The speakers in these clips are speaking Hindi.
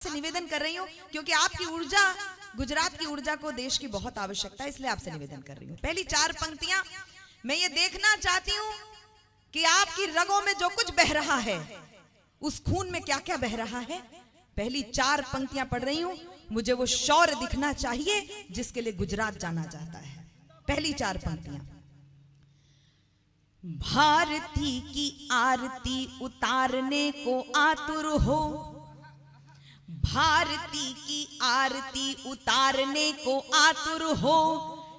से निवेदन कर रही हूँ क्योंकि आपकी ऊर्जा, गुजरात की ऊर्जा को देश की बहुत आवश्यकता है, इसलिए आपसे निवेदन कर रही हूँ। पहली चार पंक्तियां मैं ये देखना चाहती हूँ कि आपकी रगों में जो कुछ बह रहा है उस खून में क्या क्या बह रहा है। पहली चार पंक्तियां पढ़ रही हूँ, मुझे वो शौर्य दिखना चाहिए जिसके लिए गुजरात जाना जाता है। पहली चार पंक्तियां। भारती की आरती उतारने को आतुर हो, भारती की आरती उतारने को आतुर हो,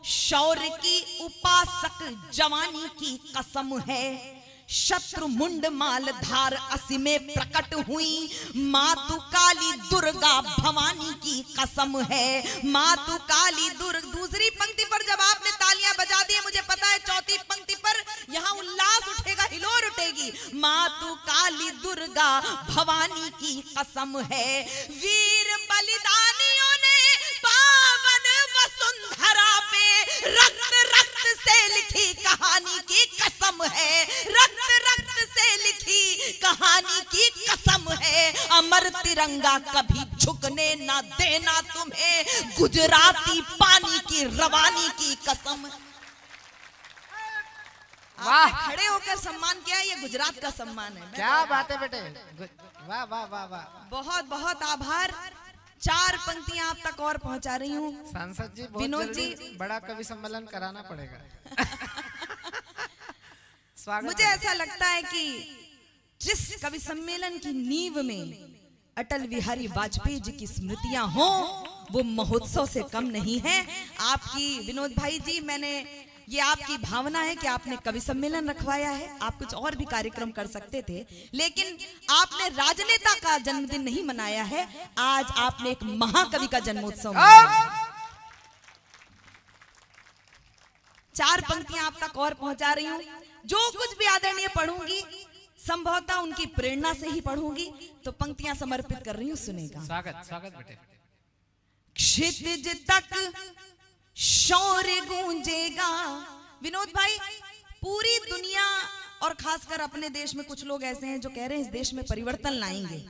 शौर्य की उपासक जवानी की कसम है, शत्रु मुंड मालधार असी में प्रकट हुई, मातु काली दुर्गा भवानी की कसम है, मातु काली दुर्गा। दूसरी पंक्ति पर जब आपने तालियां बजा दी, मुझे पता है चौथी पंक्ति पर यहाँ उल्लास उठेगा, हिलोर उठेगी। मातु काली दुर्गा भवानी की कसम है, वीर बलिदानियों ने पावन वसुंधरा पे रक्त रक्त से लिखी कहानी की कसम है, रक्त रक्त से लिखी कहानी की कसम है, अमर तिरंगा कभी झुकने ना देना तुम्हें, गुजराती पानी की रवानी की कसम। आपने खड़े होकर सम्मान किया, ये गुजरात का सम्मान है। क्या बात है बेटे, वाह वाह वाह वाह, बहुत बहुत आभार। चार पंक्तियां आप तक और पहुंचा रही हूँ। सांसद जी, विनोद जी, बड़ा कवि सम्मेलन कराना पड़ेगा। स्वागत। मुझे ऐसा लगता है कि जिस कवि सम्मेलन की नींव में अटल बिहारी वाजपेयी जी की स्मृतियां हो, वो महोत्सव से कम नहीं है। आपकी विनोद भाई जी, मैंने ये आपकी भावना है कि आपने कवि सम्मेलन रखवाया है, आप कुछ और भी कार्यक्रम कर सकते थे, लेकिन आपने राजनेता का जन्मदिन नहीं मनाया है, आज आपने एक महाकवि का जन्मोत्सव मनाया। चार पंक्तियां आप तक और पहुंचा रही हूं। जो कुछ भी आदरणीय पढ़ूंगी संभवतः उनकी प्रेरणा से ही पढ़ूंगी, तो पंक्तियां समर्पित कर रही हूं, सुनेगा। स्वागत स्वागत बेटे। क्षितिज तक शौर्य गूंजेगा। विनोद भाई, पूरी दुनिया और खासकर अपने देश में कुछ लोग ऐसे हैं जो कह रहे हैं इस देश में परिवर्तन लाएंगे,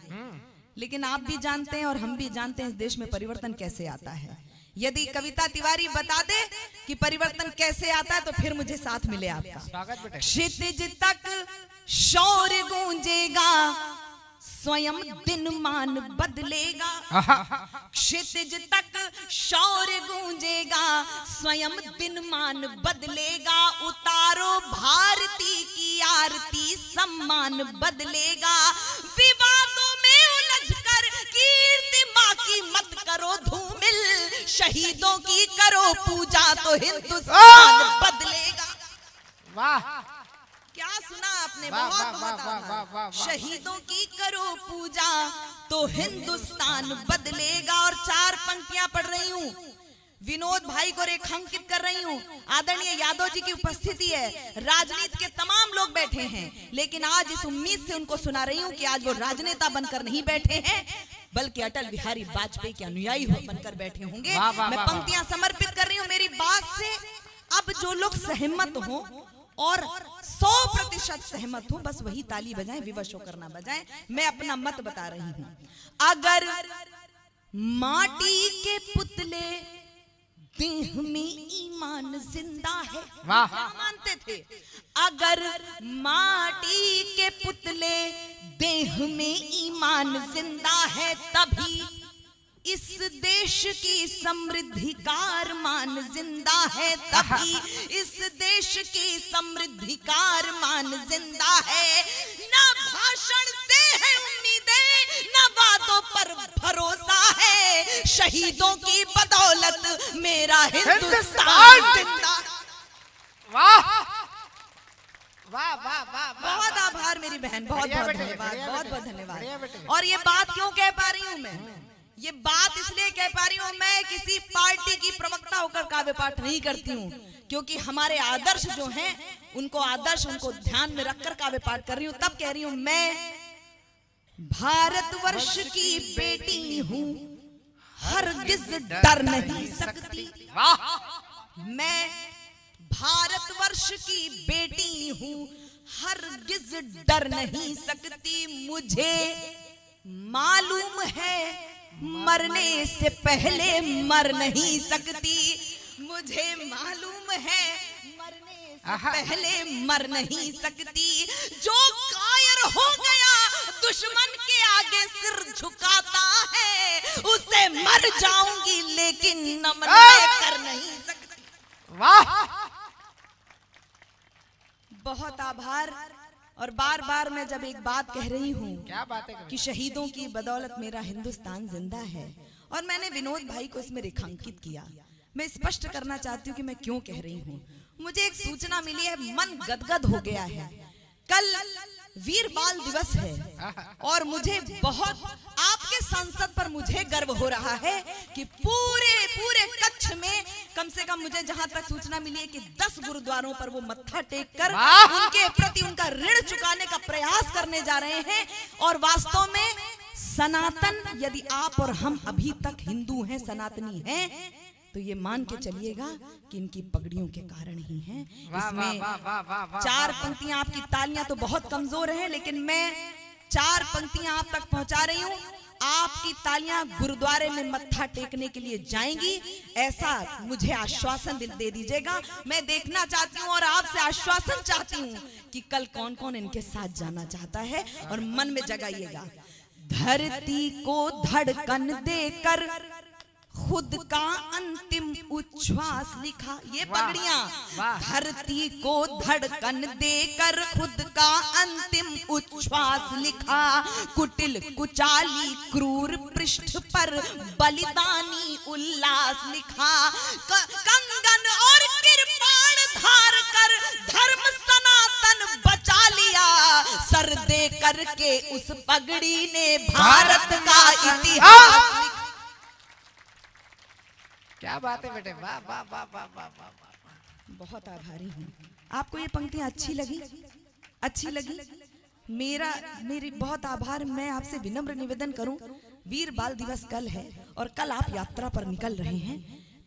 लेकिन आप भी जानते हैं और हम भी जानते हैं इस देश में परिवर्तन कैसे आता है। यदि कविता तिवारी बता दे कि परिवर्तन कैसे आता है तो फिर मुझे साथ मिले आपका। स्वागत बेटे। क्षितिज तक शौर्य गूंजेगा, स्वयं दिनमान बदलेगा। क्षितिज तक शौर्य गूंजेगा, स्वयं दिनमान बदलेगा, उतारो भारती की आरती सम्मान बदलेगा, विवादों में उलझकर कीर्ति मां की मत करो धूमिल, शहीदों की करो पूजा तो हिंदुस्तान बदलेगा। वाह, क्या सुना आपने? वाह, बहुत वाह, बहुत वाह, वाह, वाह, वाह, आभार। शहीदों की करो पूजा तो हिंदुस्तान बदलेगा। और चार पंक्तियां पढ़ रही हूँ, विनोद भाई को रेखांकित कर रही हूँ। आदरणीय यादव जी की उपस्थिति है, राजनीति के तमाम लोग बैठे हैं, लेकिन आज इस उम्मीद से उनको सुना रही हूँ कि आज वो राजनेता बनकर नहीं बैठे हैं, बल्कि अटल बिहारी वाजपेयी के अनुयायी बनकर बैठे होंगे। मैं पंक्तियां समर्पित कर रही हूँ। मेरी बात से अब जो लोग सहमत हो और 100% सहमत हूं, बस वही ताली बजाएं, विवश होकर ना बजाएं। मैं अपना मत बता रही हूं। अगर माटी के पुतले देह में ईमान जिंदा है, वाह, मानते थे, अगर माटी के पुतले देह में ईमान जिंदा है, तभी इस देश की समृद्धि का अरमान जिंदा है, तभी इस देश की समृद्धि का अरमान जिंदा है। ना भाषण से है उम्मीदें, ना वादों पर भरोसा है, शहीदों की बदौलत मेरा हिंदुस्तान जिंदा। वाह वाह वाह वाह, बहुत आभार मेरी बहन, बहुत बहुत धन्यवाद, बहुत बहुत धन्यवाद। और ये बात क्यों कह पा रही हूँ मैं? ये बात इसलिए कह पा रही हूँ, मैं किसी पार्टी की प्रवक्ता होकर काव्य पाठ नहीं करती हूँ, क्योंकि हमारे आदर्श जो हैं उनको ध्यान में रखकर काव्य पाठ कर रही हूँ। तब कह रही हूँ, मैं भारतवर्ष की बेटी हूँ, हरगिज डर नहीं सकती। मैं भारतवर्ष की बेटी हूँ, हरगिज डर नहीं सकती। मुझे मालूम है मरने से पहले मर नहीं सकती। मुझे मालूम है मरने से पहले मर नहीं सकती। जो कायर हो गया दुश्मन के आगे सिर झुकाता है, उसे मर जाऊंगी लेकिन नमन कर नहीं सकती। वाह, बहुत आभार। और बार बार मैं जब एक बात कह रही हूँ क्या बात है कि शहीदों की बदौलत मेरा हिंदुस्तान जिंदा है, और मैंने विनोद भाई को इसमें रेखांकित किया, मैं स्पष्ट करना चाहती हूँ कि मैं क्यों कह रही हूँ। मुझे एक सूचना मिली है, मन गदगद हो गया है। कल वीर बाल दिवस है और मुझे बहुत आपके संसद पर मुझे गर्व हो रहा है कि पूरे कच्छ में कम से कम मुझे जहां तक सूचना मिली है कि 10 गुरुद्वारों पर वो मत्था टेक कर उनके प्रति उनका ऋण चुकाने का प्रयास करने जा रहे हैं। और वास्तव में सनातन, यदि आप और हम अभी तक हिंदू हैं, सनातनी हैं, तो ये मान के चलिएगा कि इनकी पगड़ियों के कारण ही हैं। इसमें 4 पंक्तियां, आपकी तालियां तो बहुत कमजोर हैं, लेकिन मैं 4 पंक्तियां आप तक पहुंचा रही हूं। आपकी तालियां गुरुद्वारे में मत्था टेकने के लिए जाएंगी, ऐसा मुझे आश्वासन दे दीजिएगा। मैं देखना चाहती हूं और आपसे आश्वासन चाहती हूं कि कल कौन कौन इनके साथ जाना चाहता है, और मन में जगाइएगा। धरती को धड़कन देकर खुद का अंतिम उच्छ्वास लिखा, ये पगड़ियां। धरती को धड़कन देकर खुद का अंतिम उच्छ्वास लिखा, कुटिल कुचाली क्रूर पृष्ठ पर बलिदानी उल्लास लिखा। कंगन और किरपाण धार कर धर्म सनातन बचा लिया, सर दे करके उस पगड़ी ने भारत का इतिहास लिखा। क्या बात है बेटे, वाह वाह वाह वाह वाह वाह। बहुत आभारी हूँ। आपको ये पंक्तियां अच्छी लगी? अच्छी लगी? मेरी बहुत आभार। मैं आपसे विनम्र निवेदन करूं, वीर बाल दिवस कल है और कल आप यात्रा पर निकल रहे हैं।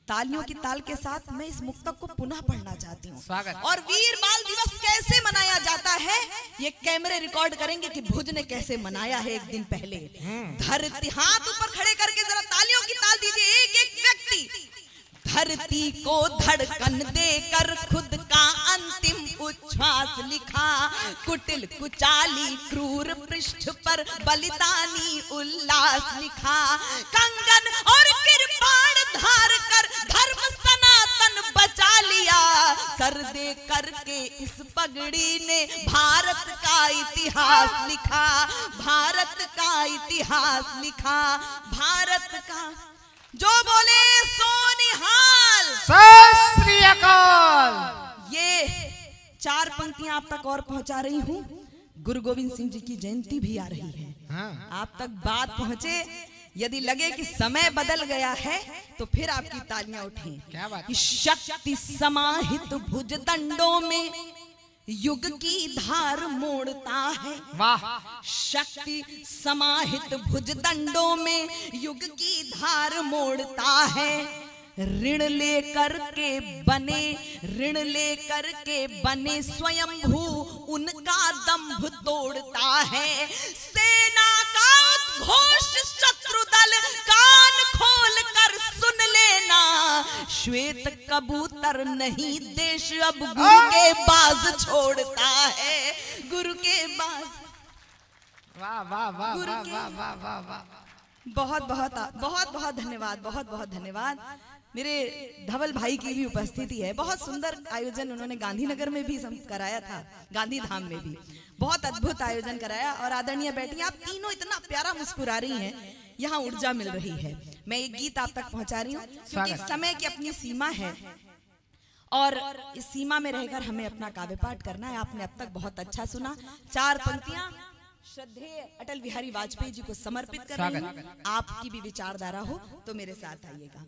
तालियों की ताल के साथ मैं इस मुक्तक को पुनः पढ़ना चाहती हूँ। और वीर बाल दिवस कैसे मनाया जाता है ये कैमरे रिकॉर्ड करेंगे कि भुज ने कैसे मनाया है एक दिन पहले। धरती, हाथ ऊपर खड़े करके जरा तालियों की ताल दीजिए एक एक व्यक्ति। धरती को धड़कन देकर खुद का अंतिम उच्छ्वास लिखा, कुटिल कुचाली क्रूर पृष्ठ पर बलिदानी उल्लास लिखा। कंगन और किरपाण धार कर धर्म सनातन बचा लिया, सर दे करके इस पगड़ी ने भारत का इतिहास लिखा। भारत का इतिहास लिखा, भारत का। जो बोले सो निहाल, सत श्री अकाल। ये 4 पंक्तियां आप तक और पहुंचा रही हूँ। गुरु गोविंद सिंह जी की जयंती भी आ रही है। आप तक बात पहुंचे, यदि लगे कि समय बदल गया है तो फिर आपकी तालियां उठें। क्या बात? शक्ति समाहित भुज दंडों में युग की धार मोड़ता है। वाह। शक्ति समाहित भुज दंडों में युग की धार मोड़ता है। ऋण लेकर के बने स्वयंभू उनका दंभ तोड़ता है। सेना का उद्घोष शत्रु दल कान खोल कर सुन लेना, श्वेत कबूतर नहीं देश अब गुरु के बाज छोड़ता है। गुरु के बाज। वाह वाह वाह वाह वाह वाह वाह वाह। बहुत बहुत बहुत बहुत धन्यवाद, बहुत बहुत धन्यवाद। मेरे धवल भाई की भी उपस्थिति है। बहुत सुंदर आयोजन उन्होंने गांधीनगर में भी कराया था, गांधी धाम में भी बहुत अद्भुत आयोजन कराया। और आदरणीय बेटी, आप तीनों इतना प्यारा मुस्कुरा रही हैं, यहाँ ऊर्जा मिल रही है। मैं एक गीत आप तक पहुंचा रही हूँ क्योंकि समय की अपनी सीमा है और इस सीमा में रहकर हमें अपना काव्य पाठ करना है। आपने अब तक बहुत अच्छा सुना। 4 पंक्तियां श्रद्धेय अटल बिहारी वाजपेयी जी को समर्पित कर रही हूं। आपकी भी विचारधारा हो तो मेरे साथ आइएगा।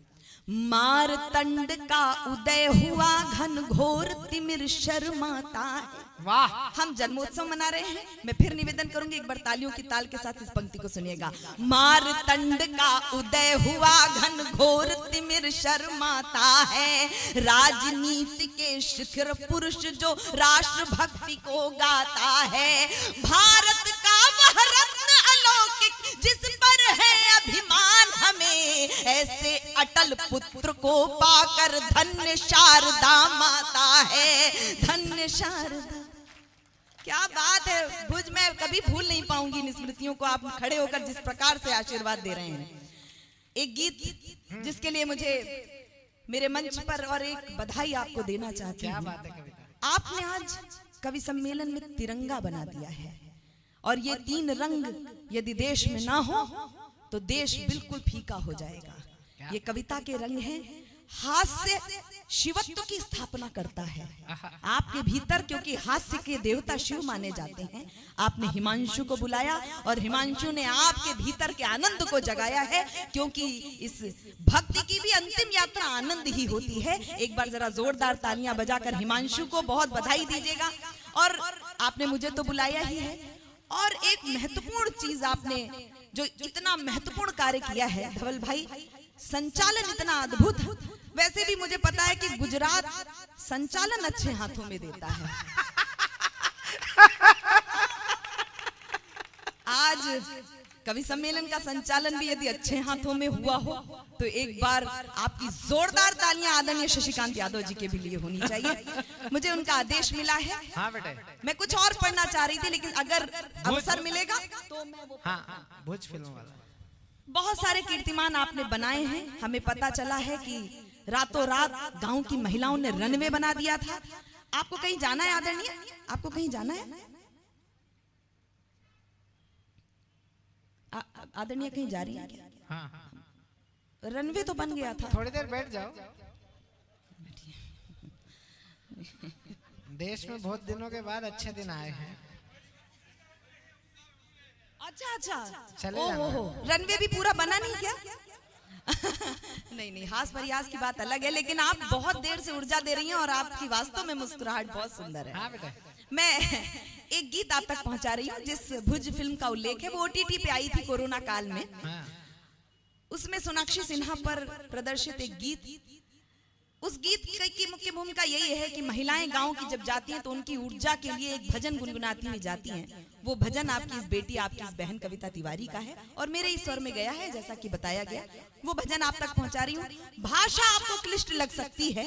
मारतंड का उदय हुआ घनघोर तिमिर शर्माता है। वाह। हम जन्मोत्सव मना रहे हैं। मैं फिर निवेदन करूंगी, एक बार तालियों की ताल के साथ इस पंक्ति को सुनिएगा। मारतंड का उदय हुआ घनघोर तिमिर शर्माता है। राजनीति के शिखर पुरुष जो राष्ट्र भक्ति को गाता है। भारत का वह रत्न अलौकिक जिस पर है अभिमान ऐसे अटल पुत्र को पाकर धन्य शारदा माता है, धन्य शारदा। क्या बात है भुज, मैं कभी भूल नहीं पाऊंगी इन स्मृतियों को। आप खड़े होकर जिस प्रकार से आशीर्वाद दे रहे हैं, एक गीत जिसके लिए मुझे मेरे मंच पर और एक बधाई आपको देना चाहती हूँ। आपने आज कवि सम्मेलन में तिरंगा बना दिया है, और ये 3 रंग यदि देश में ना हो तो देश बिल्कुल फीका हो जाएगा। ये कविता के रंग हैं, हास्य शिवत्व की स्थापना करता है आपके भीतर, क्योंकि हास्य के देवता शिव माने जाते हैं। आपने हिमांशु को बुलाया और हिमांशु ने आपके भीतर के आनंद को जगाया है, क्योंकि इस भक्ति की भी अंतिम यात्रा आनंद ही होती है। एक बार जरा जोरदार तालियां बजाकर हिमांशु को बहुत बधाई दीजिएगा। और आपने मुझे तो बुलाया ही है, और एक महत्वपूर्ण चीज आपने जो इतना महत्वपूर्ण कार्य किया है धवल भाई, संचालन इतना अद्भुत। वैसे भी मुझे पता है कि गुजरात संचालन अच्छे हाथों में देता है। आज कवि सम्मेलन का संचालन भी यदि अच्छे हाथों में हुआ हो तो एक बार आपकी जोरदार तालियां आदरणीय शशिकांत यादव जी के भी लिए होनी चाहिए। मुझे उनका आदेश मिला है। हाँ बेटे, मैं कुछ और पढ़ना चाह रही थी, लेकिन अगर अवसर मिलेगा तो मैं वो भुज फिल्म वाला। बहुत सारे कीर्तिमान आपने बनाए हैं। हमें पता चला है कि रातों रात गांव की महिलाओं ने रनवे बना दिया था। आपको कहीं जाना है आदरणीय? आपको कहीं जाना है आदरणीय? कहीं जा रही है क्या? हाँ। रनवे तो बन गया था। थोड़ी देर बैठ जाओ। देश में बहुत दिनों के बाद अच्छे दिन आए हैं। अच्छा, चले ओहो, रनवे भी पूरा बना नहीं क्या? नहीं, हास परियास की बात अलग है, लेकिन आप बहुत देर से ऊर्जा दे रही हैं और आपकी वास्तव में मुस्कुराहट बहुत सुंदर है। हाँ बेटा। मैं एक गीत आप तक पहुंचा रही हूँ जिस भुज फिल्म का उल्लेख है, वो OTT पे आई थी कोरोना काल में। उसमें सोनाक्षी सिन्हा पर प्रदर्शित एक गीत, उस गीत की मुख्य भूमिका यही है कि महिलाएं गांव की जब जाती हैं तो उनकी ऊर्जा के लिए एक भजन गुनगुनाती हुई जाती हैं। वो भजन आपकी इस बेटी, आपकी इस बहन कविता तिवारी का है और मेरे इस स्वर में गया है, जैसा कि बताया गया। वो भजन आप तक पहुंचा रही हूँ। भाषा आपको क्लिष्ट लग सकती है,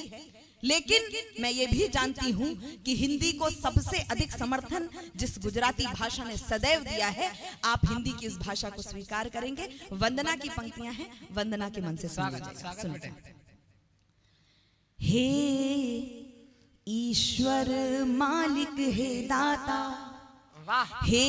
लेकिन मैं ये भी जानती हूँ कि हिंदी को सबसे अधिक समर्थन जिस गुजराती भाषा ने सदैव दिया है, आप हिंदी की इस भाषा को स्वीकार करेंगे। वंदना की पंक्तियां हैं, वंदना के मन से सुनिए। हे ईश्वर मालिक हे दाता, हे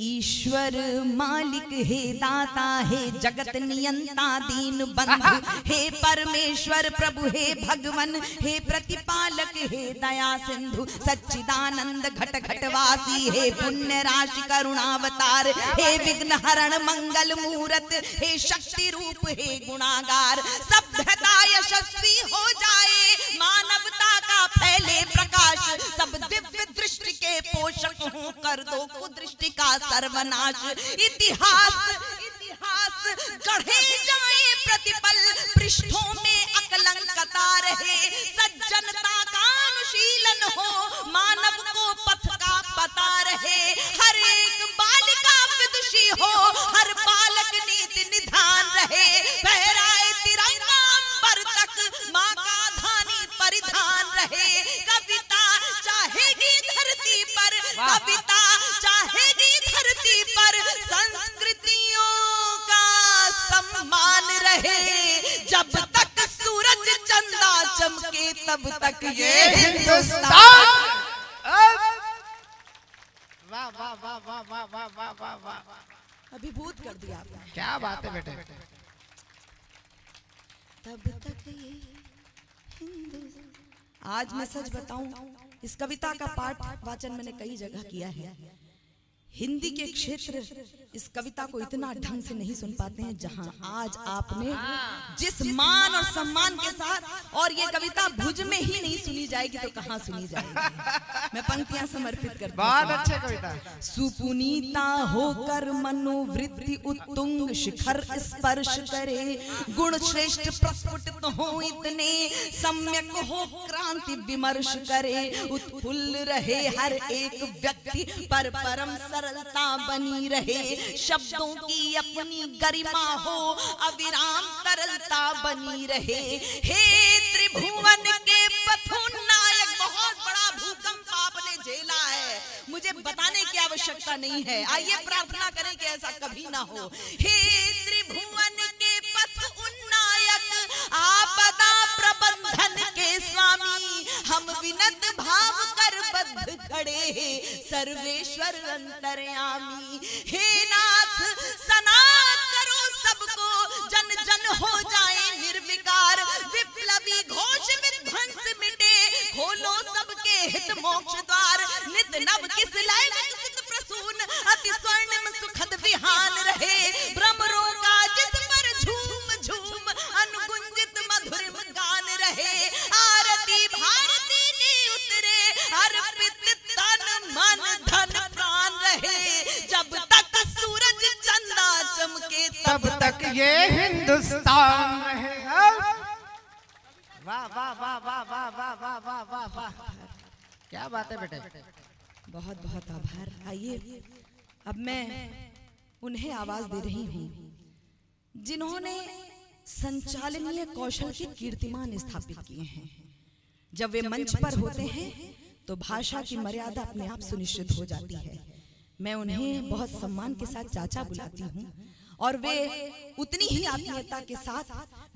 ईश्वर मालिक हे दाता, हे जगत नियंता दीन बंधु, हे परमेश्वर प्रभु, हे भगवन, हे प्रतिपालक, हे दया सिंधु, सच्चिदानंद घट घटवासी, हे पुण्य राशि करुणावतार, हे विघ्न हरण मंगल मूरत, हे शक्ति रूप, हे गुणागार। सभ्यता यशस्वी हो जाए, मानवता का फैले प्रकाश, सब दिव्य दृष्टि के पोषक हूँ, कर दो कुदृष्टि का सर्वनाश। इतिहास गढ़े जाए प्रतिपल, पृष्ठों में अकलंकता रहे, सज्जनता का अनुशीलन हो, मानव को पथ का पता रहे। हर एक बालिका विदुषी हो, हर बालक नीति निधान रहे, फहराए तिरंगा अंबर तक, माँ का धानी परिधान रहे। कविता चाहेगी धरती पर, कविता चाहेगी धरती पर, संस्कृतियों का सम्मान रहे। जब तक सूरज चंदा चमके तब तक ये हिंदुस्तान। वाह वाह वाह वाह वाह वाह वाह वाह वाह, अभिभूत कर दिया आपने। क्या बात है बेटे। तब तक ये हिंदुस्तान। आज मैं सच बताऊं, इस कविता का पाठ वाचन मैंने कई जगह किया है। हिंदी के क्षेत्र इस कविता को इतना ढंग से नहीं सुन पाते हैं जहां आज आपने जिस मान और सम्मान के साथ, और ये कविता भुज में ही नहीं सुनी जाएगी तो कहां सुनी जाएगी। मैं पंक्तियां समर्पित करती हूं। बहुत अच्छी कविता। सुपुनीता होकर मनोवृत्ति उत्तुंग शिखर स्पर्श करे, गुण श्रेष्ठ प्रस्फुटित हो इतने, सम्यक हो क्रांति विमर्श करे, उत्फुल्ल रहे हर एक व्यक्ति पर परम सरलता बनी रहे, शब्दों की अपनी गरिमा हो अविराम तरलता बनी रहे। हे त्रिभुवन के पथुनायक, बहुत बड़ा भूकंप आपने झेला है, मुझे बताने की आवश्यकता नहीं है, आइए प्रार्थना करें कि ऐसा कभी ना हो। हे त्रिभुवन के पथुनायक, आपदा प्रबंधन के स्वामी, हम विनत भाव कर बद्ध खड़े हैं, सर्वेश्वर अंतर्यामी। हे नाथ सनात करो सबको, जन जन हो जाए निर्विकार, विप्लवी घोष विध्वंस मिटे, खोलो सबके हित मोक्ष द्वार। नित नव किस लय विकसित प्रसून, अति स्वर्णिम सुखद विहान रहे, भ्रमरों का जिस पर झूम झूम अनुगुंजित मधुरिम गान रहे। आरती भारती ने उतरे, अर्पित तन मन धन प्राण रहे, जब तक सूरज चंदा चमके तब तक ये हिंदुस्तान रहेगा। वाह वाह वाह वाह वाह वाह वाह वाह वाह वाह, क्या बात है बेटे। बहुत बहुत आभार। आइए अब मैं उन्हें आवाज दे रही हूँ जिन्होंने संचालनीय कौशल के कीर्तिमान स्थापित किए हैं। जब वे मंच पर होते हैं तो भाषा की मर्यादा अपने आप सुनिश्चित हो जाती है। मैं उन्हें बहुत सम्मान के साथ चाचा बुलाती हूँ और वे उतनी ही आत्मीयता के साथ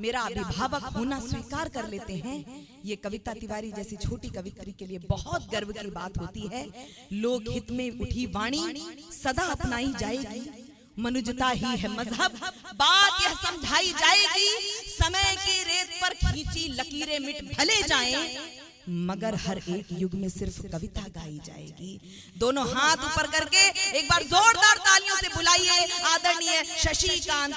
मेरा अभिभावक होना स्वीकार कर लेते हैं। ये कविता तिवारी जैसी छोटी कवित्री के लिए बहुत गर्व की बात होती है। लोकहित में उठी वाणी सदा अपनाई जाएगी, मनुजता ही है मजहब, बात यह समझाई जाएगी। समय की रेत पर खींची लकीरें मिट भले जाएं, मगर हर एक युग में सिर्फ कविता गाई जाएगी। दोनों हाथ ऊपर करके एक बार जोरदार तालियों से बुलाइए आदरणीय शशिकांत